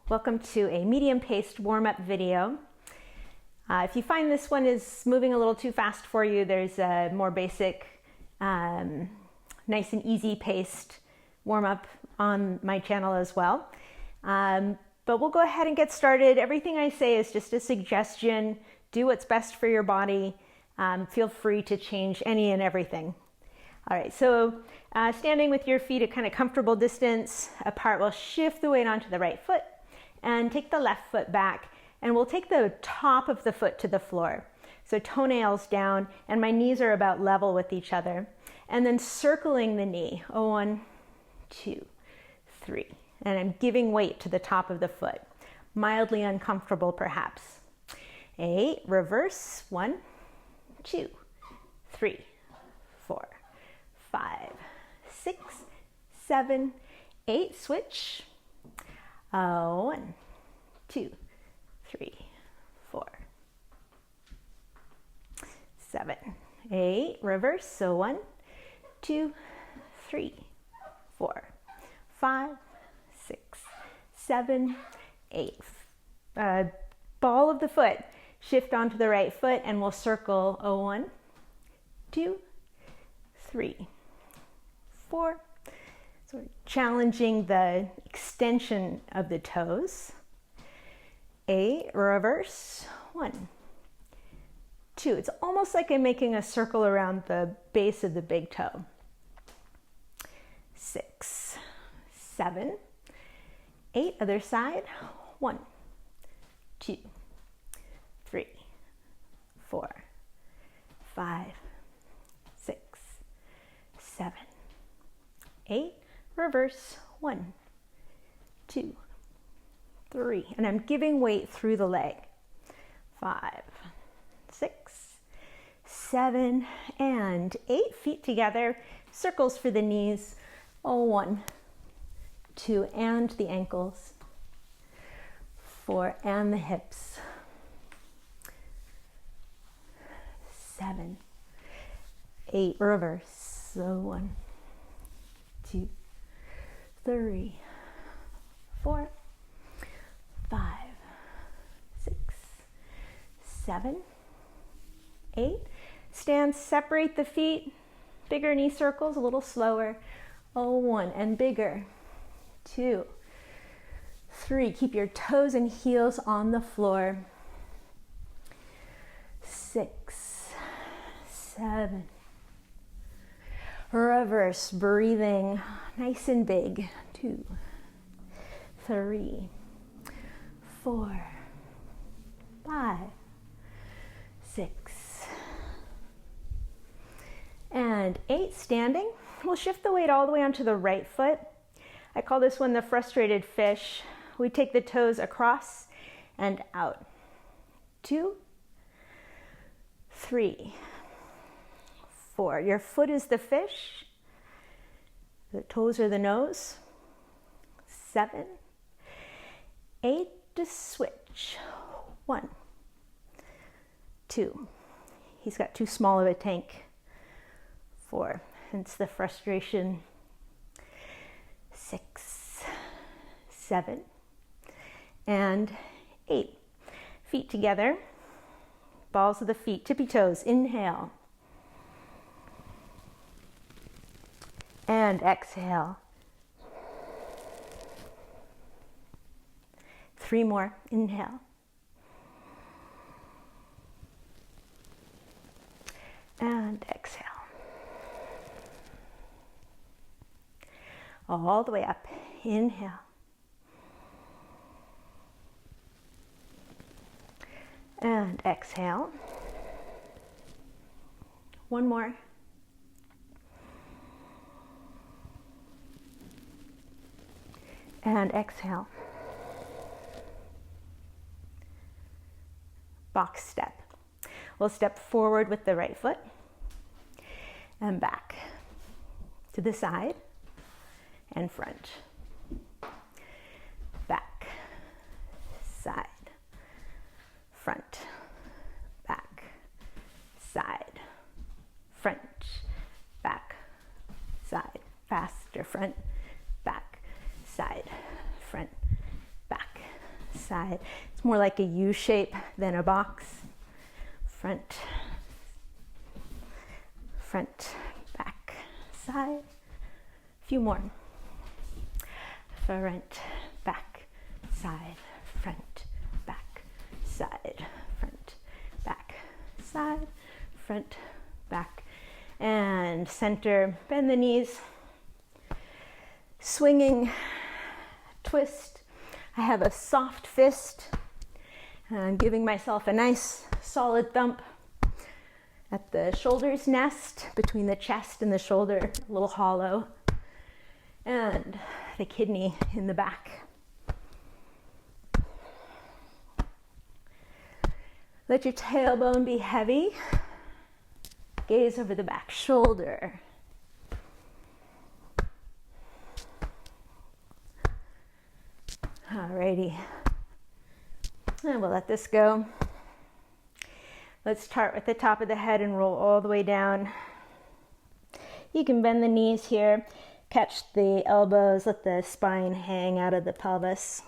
Welcome to a medium-paced warm-up video. If you find this one is moving a little too fast for you, there's a more basic, nice and easy paced warm-up on my channel as well. But we'll go ahead and get started. Everything I say is just a suggestion. Do what's best for your body. Feel free to change any and everything. All right, so standing with your feet at kind of comfortable distance apart, we'll shift the weight onto the right foot and take the left foot back, and we'll take the top of the foot to the floor. So toenails down, and my knees are about level with each other. And then circling the knee, 1, 2, 3. And I'm giving weight to the top of the foot. Mildly uncomfortable perhaps. 8, reverse, 1, 2, 3, 4, 5, 6, 7, 8, switch. 1, 2, 3, 4, 7, 8, reverse, so 1, 2, 3, 4, 5, 6, 7, 8. Ball of the foot, shift onto the right foot, and we'll circle 1, 2, 3, 4. So we're challenging the extension of the toes. 8, reverse, 1, 2. It's almost like I'm making a circle around the base of the big toe. 6, 7, 8, other side. 1, 2, 3, 4, 5, 6, 7, 8, reverse, 1, 2, 3, and I'm giving weight through the leg. 5, 6, 7, and 8, feet together, circles for the knees. 1, 2, and the ankles. 4, and the hips. 7, 8, reverse. 1, 2, 3, 4, 5, 6, 7, 8. Stand, separate the feet. Bigger knee circles, a little slower. 1, and bigger. 2, 3. Keep your toes and heels on the floor. 6, 7. Reverse, breathing nice and big. 2, 3, 4, 5, 6, and 8. Standing. We'll shift the weight all the way onto the right foot. I call this one the frustrated fish. We take the toes across and out. 2, 3, 4. Your foot is the fish. The toes are the nose. 7, 8, to switch. 1, 2. He's got too small of a tank. 4, hence the frustration. 6, 7, and 8. Feet together. Balls of the feet, tippy toes. Inhale. And exhale. 3 more. Inhale. And exhale. All the way up. Inhale. And exhale. 1 more. And exhale. Box step. We'll step forward with the right foot and back to the side and front. Back, side, front, back, side, front, back, side, faster, front, back, side, front, back, side. It's more like a U shape than a box. Front, front, back, side. A few more. Front, back, side, front, back, side, front, back, side, front, back, and center. Bend the knees. Swinging twist. I have a soft fist. I'm giving myself a nice solid thump at the shoulders nest, between the chest and the shoulder, a little hollow, and the kidney in the back. Let your tailbone be heavy. Gaze over the back shoulder. Alrighty, and we'll let this go. Let's start with the top of the head and roll all the way down. You can bend the knees here, catch the elbows, let the spine hang out of the pelvis.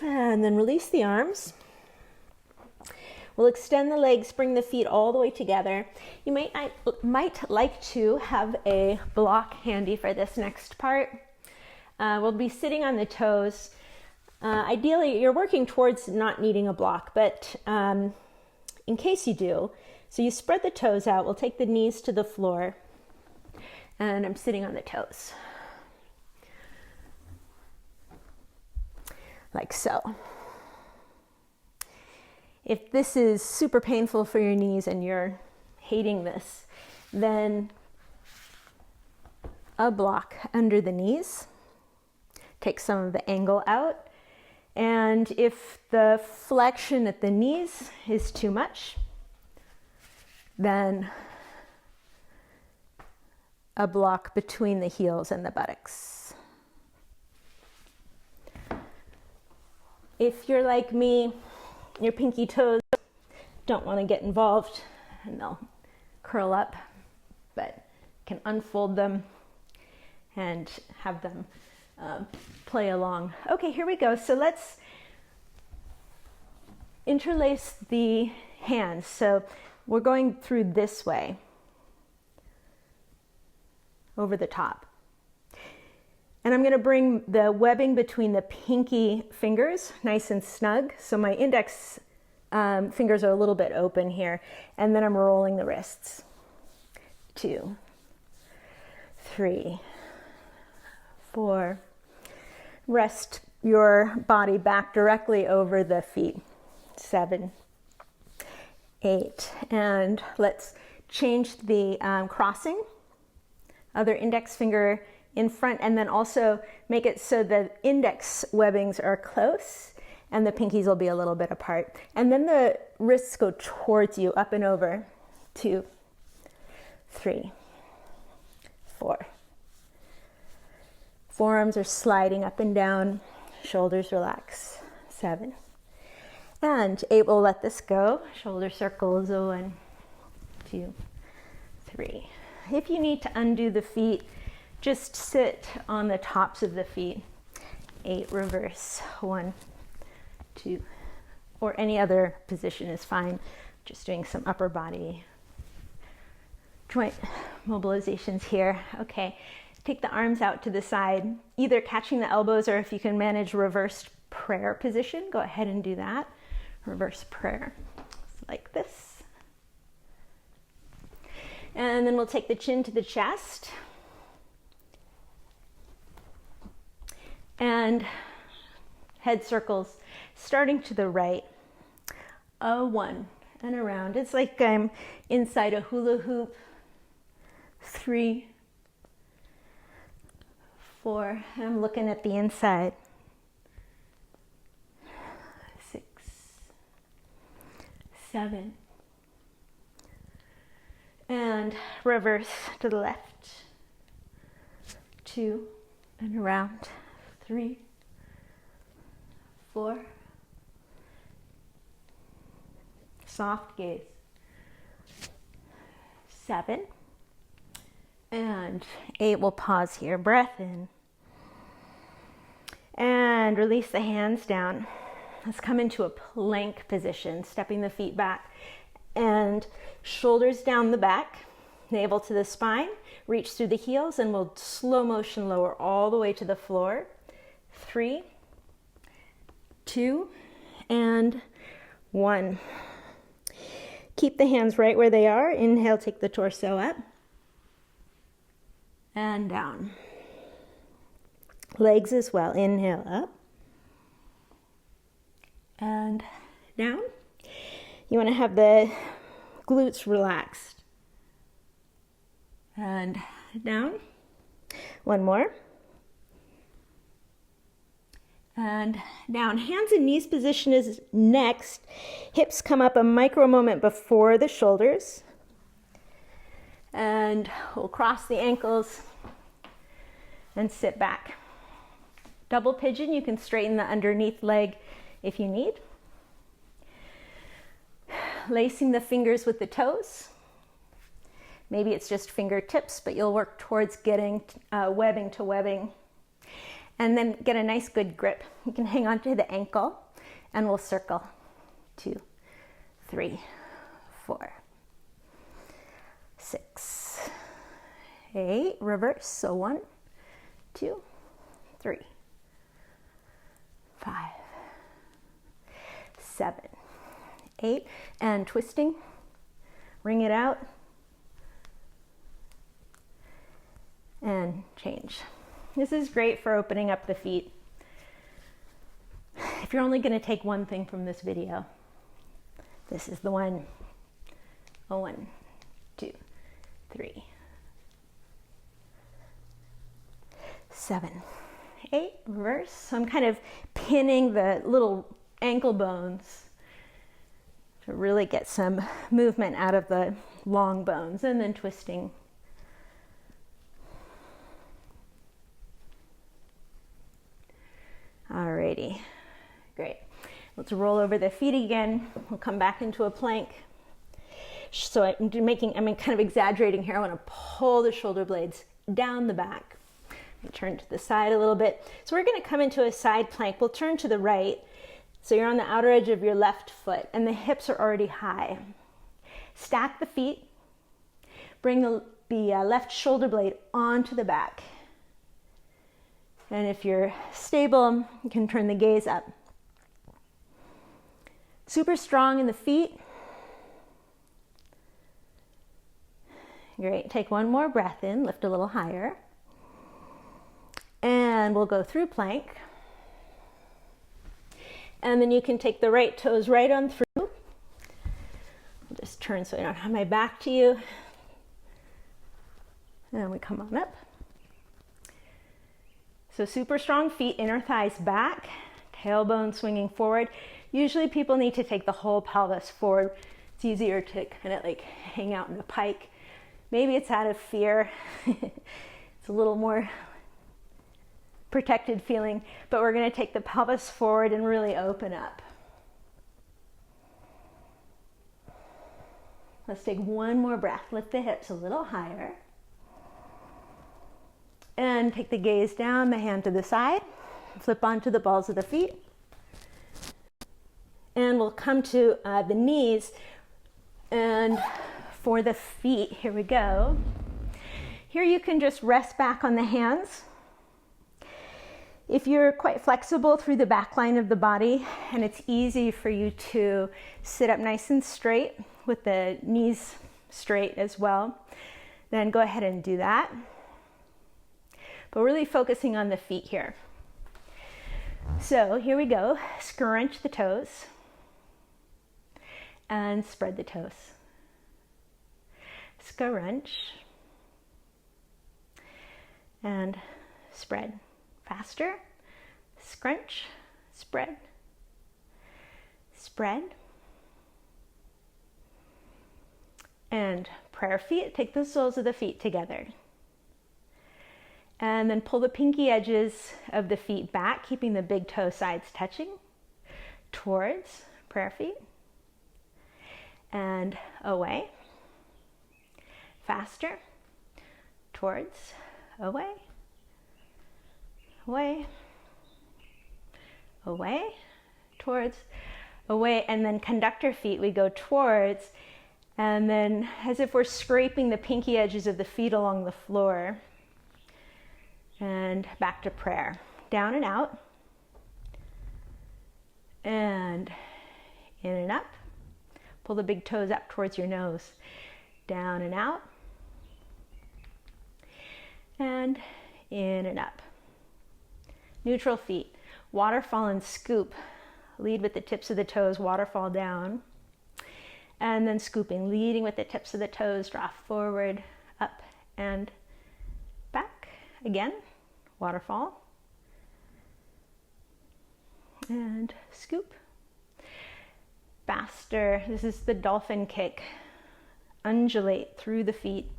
And then release the arms. We'll extend the legs, bring the feet all the way together. You might like to have a block handy for this next part. We'll be sitting on the toes. Ideally, you're working towards not needing a block, but in case you do, so you spread the toes out. We'll take the knees to the floor, and I'm sitting on the toes. Like so. If this is super painful for your knees and you're hating this, then a block under the knees. Take some of the angle out. And if the flexion at the knees is too much, then a block between the heels and the buttocks. If you're like me, your pinky toes don't want to get involved and they'll curl up, but can unfold them and have them play along. Okay, here we go. So let's interlace the hands. So we're going through this way, over the top. And I'm going to bring the webbing between the pinky fingers nice and snug. So my index fingers are a little bit open here. And then I'm rolling the wrists. 2, 3, 4. Rest your body back directly over the feet. 7, 8. And let's change the crossing. Other index finger in front, and then also make it so the index webbings are close and the pinkies will be a little bit apart. And then the wrists go towards you, up and over. 2, 3, 4. Forearms are sliding up and down, shoulders relax. 7. And 8, we'll let this go. Shoulder circles, 1, 2, 3. If you need to undo the feet, just sit on the tops of the feet. 8, reverse. 1, 2, or any other position is fine. Just doing some upper body joint mobilizations here. Okay, take the arms out to the side, either catching the elbows or if you can manage reversed prayer position, go ahead and do that. Reverse prayer, like this. And then we'll take the chin to the chest. And head circles, starting to the right. 1, and around. It's like I'm inside a hula hoop. 3, 4, I'm looking at the inside. 6, 7, and reverse to the left. 2, and around. 3, 4, soft gaze, 7, and 8. We'll pause here, breath in, and release the hands down. Let's come into a plank position, stepping the feet back and shoulders down the back, navel to the spine, reach through the heels, and we'll slow motion lower all the way to the floor. 3, 2, and 1. Keep the hands right where they are. Inhale, take the torso up and down. Legs as well. Inhale, up and down. You want to have the glutes relaxed. And down. One more. And down. Hands and knees position is next. Hips come up a micro moment before the shoulders. And we'll cross the ankles and sit back. Double pigeon, you can straighten the underneath leg if you need. Lacing the fingers with the toes. Maybe it's just fingertips, but you'll work towards getting webbing to webbing. And then get a nice good grip. You can hang on to the ankle and we'll circle. 2, 3, 4, 6, 8. Reverse. So 1, 2, 3, 5, 7, 8. And twisting. Wring it out. And change. This is great for opening up the feet. If you're only going to take one thing from this video, this is the one. 1, 2, 3, 7, 8. Reverse. So I'm kind of pinning the little ankle bones to really get some movement out of the long bones, and then twisting. Alrighty, great. Let's roll over the feet again. We'll come back into a plank. So I'm kind of exaggerating here. I want to pull the shoulder blades down the back. And turn to the side a little bit. So we're going to come into a side plank. We'll turn to the right. So you're on the outer edge of your left foot and the hips are already high. Stack the feet. Bring the left shoulder blade onto the back. And if you're stable, you can turn the gaze up. Super strong in the feet. Great. Take one more breath in, lift a little higher. And we'll go through plank. And then you can take the right toes right on through. I'll just turn so I don't have my back to you. And we come on up. So super strong feet, inner thighs back, tailbone swinging forward. Usually people need to take the whole pelvis forward. It's easier to kind of like hang out in a pike. Maybe it's out of fear. It's a little more protected feeling, but we're going to take the pelvis forward and really open up. Let's take one more breath. Lift the hips a little higher. And take the gaze down, the hand to the side. Flip onto the balls of the feet. And we'll come to the knees. And for the feet, here we go. Here you can just rest back on the hands. If you're quite flexible through the back line of the body and it's easy for you to sit up nice and straight with the knees straight as well, then go ahead and do that. But really focusing on the feet here. So here we go. Scrunch the toes and spread the toes. Scrunch and spread. Faster. Scrunch, spread, spread. And prayer feet, take the soles of the feet together. And then pull the pinky edges of the feet back, keeping the big toe sides touching towards prayer feet. And away. Faster. Towards. Away. Away. Away. Towards. Away. And then conductor feet, we go towards. And then as if we're scraping the pinky edges of the feet along the floor. And back to prayer. Down and out. And in and up. Pull the big toes up towards your nose. Down and out. And in and up. Neutral feet. Waterfall and scoop. Lead with the tips of the toes, waterfall down. And then scooping, leading with the tips of the toes, draw forward, up and back. Again, waterfall. And scoop. Faster, this is the dolphin kick. Undulate through the feet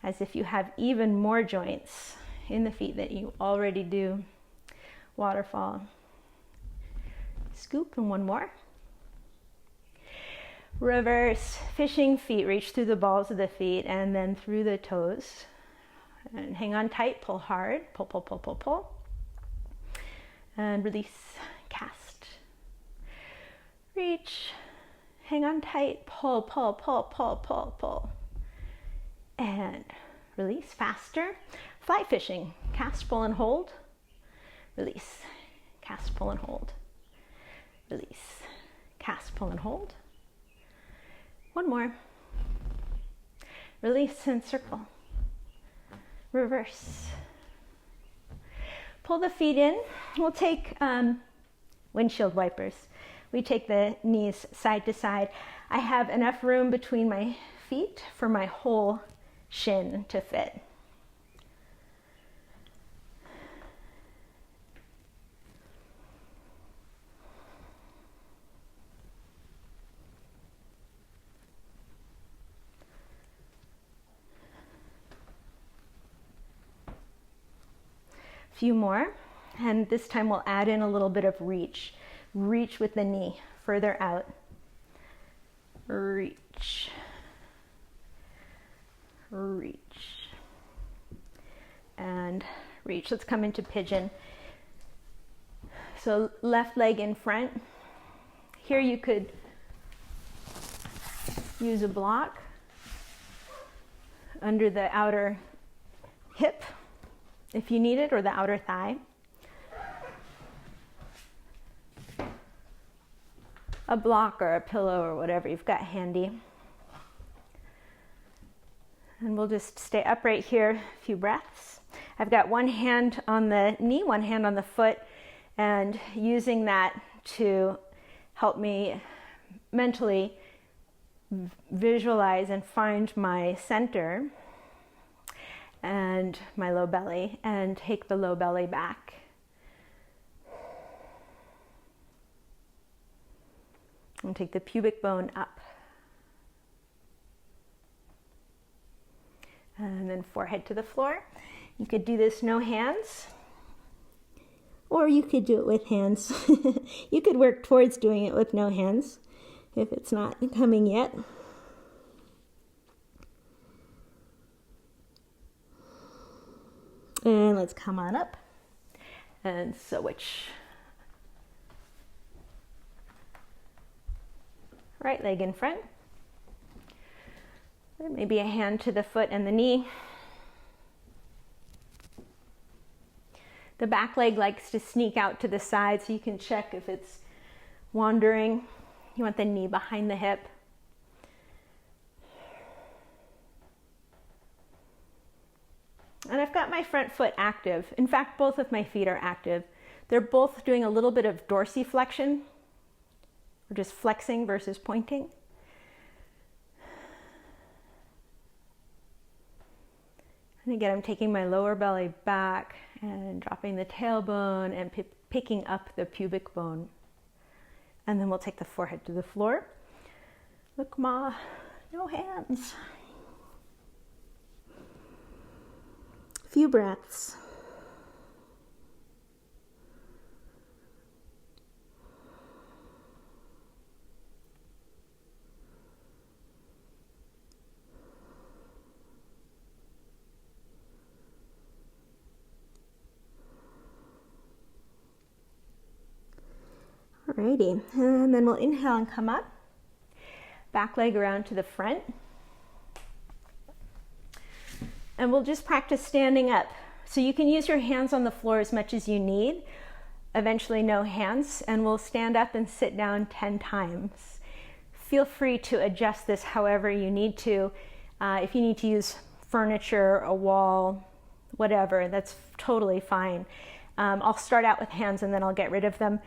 as if you have even more joints in the feet that you already do. Waterfall. Scoop, and one more. Reverse fishing feet, reach through the balls of the feet and then through the toes. And hang on tight, pull hard, pull, pull, pull, pull, pull. And release, cast. Reach, hang on tight, pull, pull, pull, pull, pull, pull. And release, faster. Fly fishing, cast, pull, and hold. Release, cast, pull, and hold. Release, cast, pull, and hold. One more. Release and circle. Reverse. Pull the feet in. We'll take windshield wipers. We take the knees side to side. I have enough room between my feet for my whole shin to fit. Few more, and this time we'll add in a little bit of reach. Reach with the knee further out. Reach. Reach. And reach. Let's come into pigeon. So left leg in front. Here you could use a block under the outer hip if you need it, or the outer thigh. A block or a pillow or whatever you've got handy. And we'll just stay upright here a few breaths. I've got one hand on the knee, one hand on the foot, and using that to help me mentally visualize and find my center and my low belly, and take the low belly back. And take the pubic bone up. And then forehead to the floor. You could do this no hands, or you could do it with hands. You could work towards doing it with no hands if it's not coming yet. And let's come on up and switch. Right leg in front. Maybe a hand to the foot and the knee. The back leg likes to sneak out to the side, so you can check if it's wandering. You want the knee behind the hip. And I've got my front foot active. In fact, both of my feet are active. They're both doing a little bit of dorsiflexion, or just flexing versus pointing. And again, I'm taking my lower belly back and dropping the tailbone and picking up the pubic bone. And then we'll take the forehead to the floor. Look, Ma, no hands. few breaths. Alrighty, and then we'll inhale and come up. Back leg around to the front. And we'll just practice standing up. So you can use your hands on the floor as much as you need. Eventually no hands, and we'll stand up and sit down 10 times. Feel free to adjust this however you need to. If you need to use furniture, a wall, whatever, that's totally fine. I'll start out with hands and then I'll get rid of them.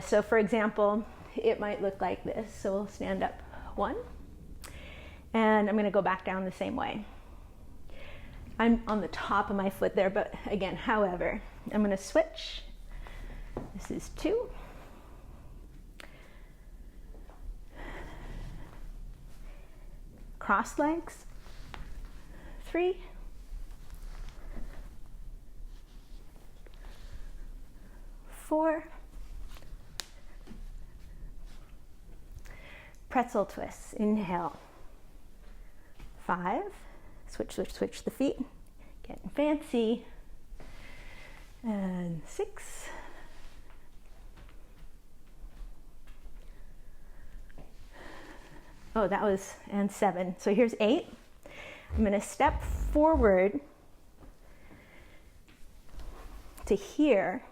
So for example, it might look like this. So we'll stand up 1, and I'm going to go back down the same way. I'm on the top of my foot there, but again, however, I'm going to switch. This is 2. Cross legs. 3. 4. Pretzel twists. Inhale. 5. Switch, switch, switch the feet. Getting fancy. And 6. Oh, that was, and 7. So here's 8. I'm going to step forward to here,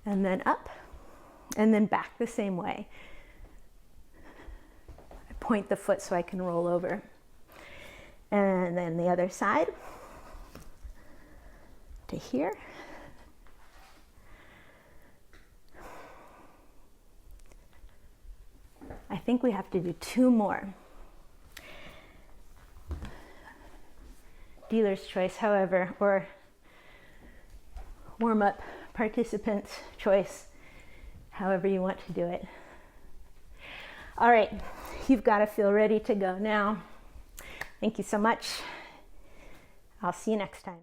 and then up, and then back the same way. I point the foot so I can roll over. And then the other side to here. I think we have to do 2 more. Dealer's choice, however, or warm-up participant's choice, however you want to do it. All right, you've got to feel ready to go now. Thank you so much. I'll see you next time.